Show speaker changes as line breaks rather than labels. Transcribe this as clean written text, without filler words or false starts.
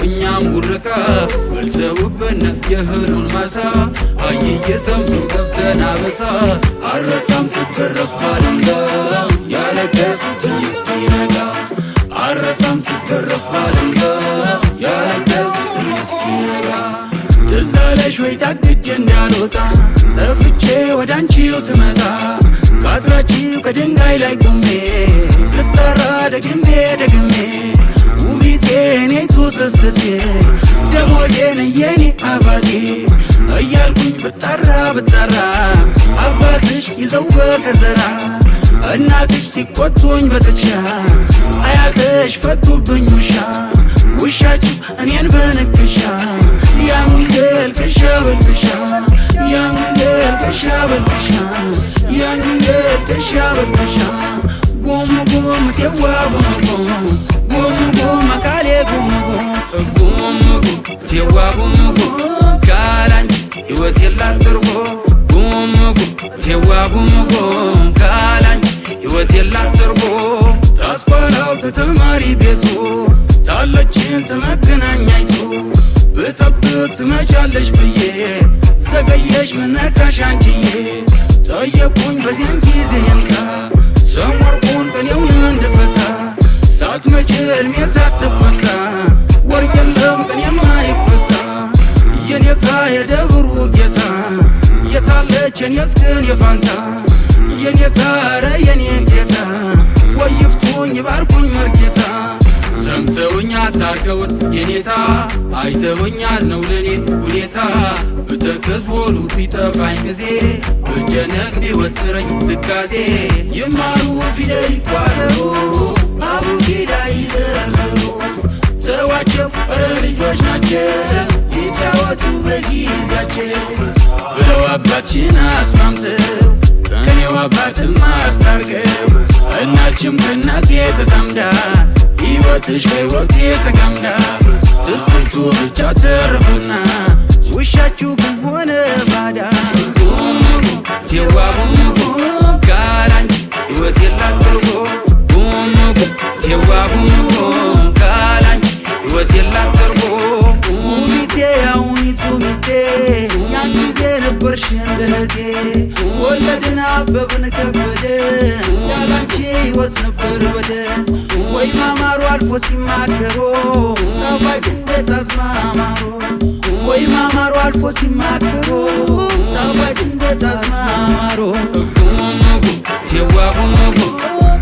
እኛም ጉርቃ በልተውብን የህሉን ማሳ አየየ ሰምቶ ገብተና በሳ አረሳም ስገረፍ ባለንጋ ያለበስኩትን እስኪነጋ አረሳም ስገረፍ ባለንጋ ያለበስኩትን እስኪነጋ ትዛለሽ ወይ ታግጄ እንዳልወጣ ጠፍቼ ወዳንቺው ስመጣ ካትራቺው ከድንጋይ ላይ ቆሜ ስጠራ ደግሜ ደግሜ እኔቱ ስስቴ ደሞዜን የኔ አባቴ እያልኩኝ ብጠራ ብጠራ አባትሽ ይዘው በከዘራ እናትሽ ሲቆጡኝ በጥቻ አያትሽ ፈቱብኝ ውሻችሁ እኔን በንክሻ ያን ጊዜ ልቅሻ በልቅሻ ያን ጊዜ ልቅሻ በልቅሻ ያን ጊዜ ልቅሻ በልቅሻ ጉም ጉም ቴዋ ጉም ጉም ጉም ጉም አካሌ ጉም ጉም ጉም ጉም ቴዋ ጉም ጉም ካላንቺ ሕይወት የላት ትርጉም ጉም ጉም ቴዋ ጉም ጉም ካላንቺ ሕይወት የላት ትርጉም ታስኳላው ተተማሪ ቤቱ ታለችን ተመገናኛይቱ ብጠብቅ ትመጫለሽ ብዬ ዘገየሽ ምነካሽ አንቺዬ ጠየቁኝ በዚያን ጊዜ የምታ ሰሞርኩን ቀኔውን እንድፈታ ሳትመጪ ዕልሜ ሳትፈታ ወርቅ የለም ቀን የማይፈታ የኔታ የደብሩ ጌታ የታለች የኔስ ግን የፋንታ የኔታ ኧረ የኔ ጌታ ወይፍቱኝ ይባርኩኝ መርጌታ ሰምተውኝ አስታርቀውን የኔታ አይተውኝ አዝነው ለኔ ሁኔታ ብተክዝ ወሉ ቢጠፋኝ ጊዜ ብጨነቅ ቢወጥረኝ ትካዜ ይማሩ ፊደል ይቋጠሩ አቡጊዳ ይዘርዝሩ ተዋቸው ኧረ ልጆች ናቸው ይጫወቱ በጊዜያቸው ብለው አባትሽን አስማምተው ከኔው አባትም አስታርቀው እናችም ከእናቴ ተዛምዳ ሕይወትሽ ከሕይወቴ ተጋምዳ ትዝብቱ ብቻ ተረፈና ውሻችሁ ግን ሆነ ባዳ ጉም ጉም ቴዋ ጉም ጉም ካላንቺ ሕይወት የላት ትርጉም ጉም ጉም ቴዋ ጉም ጉም ካላንቺ ሕይወት የላት ትርጉም ውቢቴ ያሁኒቱ ሚስቴ ያን ጊዜ ነበርሽ እንደ እህቴ ወለድን አበብን ከበደ ያላንቺ ሕይወት ነበር በደል ወይ ማማሩ አልፎ ሲማከሮ ጣፋጭ እንዴት አስማማሮ ወይ ማማሩ አልፎ ሲማከሮ ጣፋጭ እንዴት አስማማሮ ጉም ጉም ቴዋ ጉም ጉም